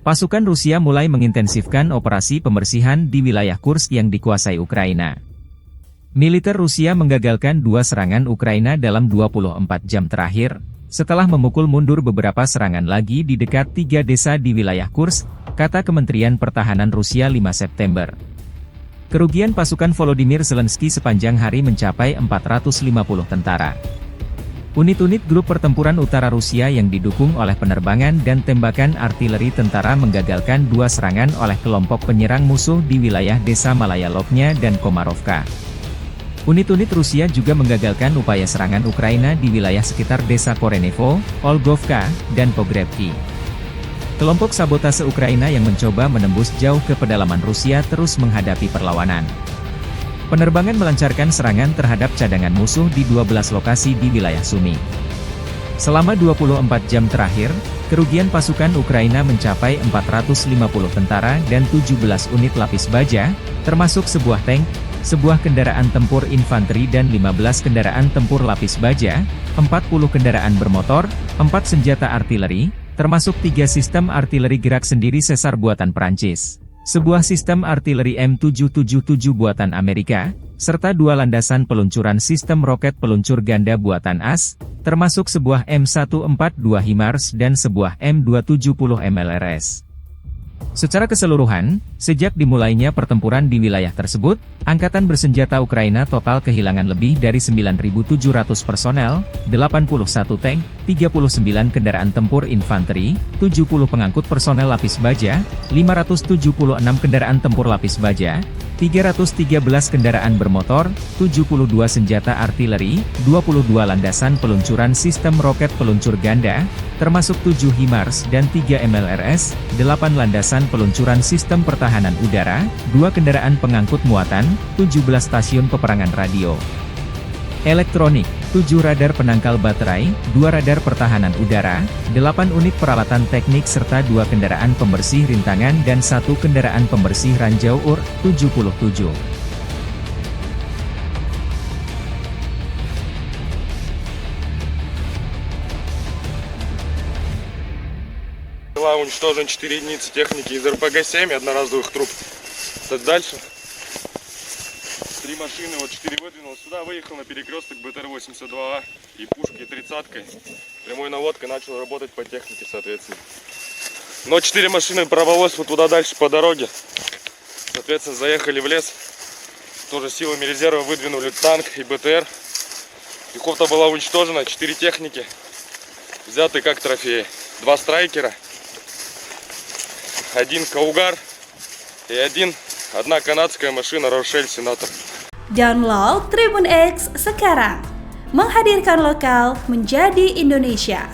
Pasukan Rusia mulai mengintensifkan operasi pembersihan di wilayah Kursk yang dikuasai Ukraina. Militer Rusia menggagalkan 2 serangan Ukraina dalam 24 jam terakhir, setelah memukul mundur beberapa serangan lagi di dekat 3 desa di wilayah Kursk, kata Kementerian Pertahanan Rusia 5 September. Kerugian pasukan Volodymyr Zelensky sepanjang hari mencapai 450 tentara. Unit-unit grup pertempuran utara Rusia yang didukung oleh penerbangan dan tembakan artileri tentara menggagalkan 2 serangan oleh kelompok penyerang musuh di wilayah desa Malaya Lobnya dan Komarovka. Unit-unit Rusia juga menggagalkan upaya serangan Ukraina di wilayah sekitar desa Korenevo, Olgovka, dan Pogrevki. Kelompok sabotase Ukraina yang mencoba menembus jauh ke pedalaman Rusia terus menghadapi perlawanan. Penerbangan melancarkan serangan terhadap cadangan musuh di 12 lokasi di wilayah Sumy. Selama 24 jam terakhir, kerugian pasukan Ukraina mencapai 450 tentara dan 17 unit lapis baja, termasuk sebuah tank, sebuah kendaraan tempur infanteri dan 15 kendaraan tempur lapis baja, 40 kendaraan bermotor, 4 senjata artileri, termasuk 3 sistem artileri gerak sendiri Caesar buatan Perancis, sebuah sistem artileri M777 buatan Amerika, serta 2 landasan peluncuran sistem roket peluncur ganda buatan AS, termasuk sebuah M142 HIMARS dan sebuah M270 MLRS. Secara keseluruhan, sejak dimulainya pertempuran di wilayah tersebut, Angkatan Bersenjata Ukraina total kehilangan lebih dari 9.700 personel, 81 tank, 39 kendaraan tempur infanteri, 70 pengangkut personel lapis baja, 576 kendaraan tempur lapis baja, 313 kendaraan bermotor, 72 senjata artileri, 22 landasan peluncuran sistem roket peluncur ganda, termasuk 7 HIMARS dan 3 MLRS, 8 landasan peluncuran sistem pertahanan udara, 2 kendaraan pengangkut muatan, 17 stasiun peperangan radio elektronik, 7 radar penangkal baterai, 2 radar pertahanan udara, 8 unit peralatan teknik serta 2 kendaraan pembersih rintangan dan 1 kendaraan pembersih ranjau UR-77. Была уничтожена 4 единицы техники из РПГ-7 и одноразовых труб. Дальше 3 машины, вот 4 выдвинул сюда, выехал на перекресток БТР-82А и пушки 30-кой. Прямой наводкой начал работать по технике, соответственно. Но 4 машины прорвалось вот туда дальше по дороге. Соответственно, заехали в лес. Тоже силами резерва выдвинули танк и БТР. Пехота была уничтожена, 4 техники взяты как трофеи. 2 страйкера, 1 Каугар и одна канадская машина Рошель Сенатор. Download Tribun X sekarang, menghadirkan lokal menjadi Indonesia.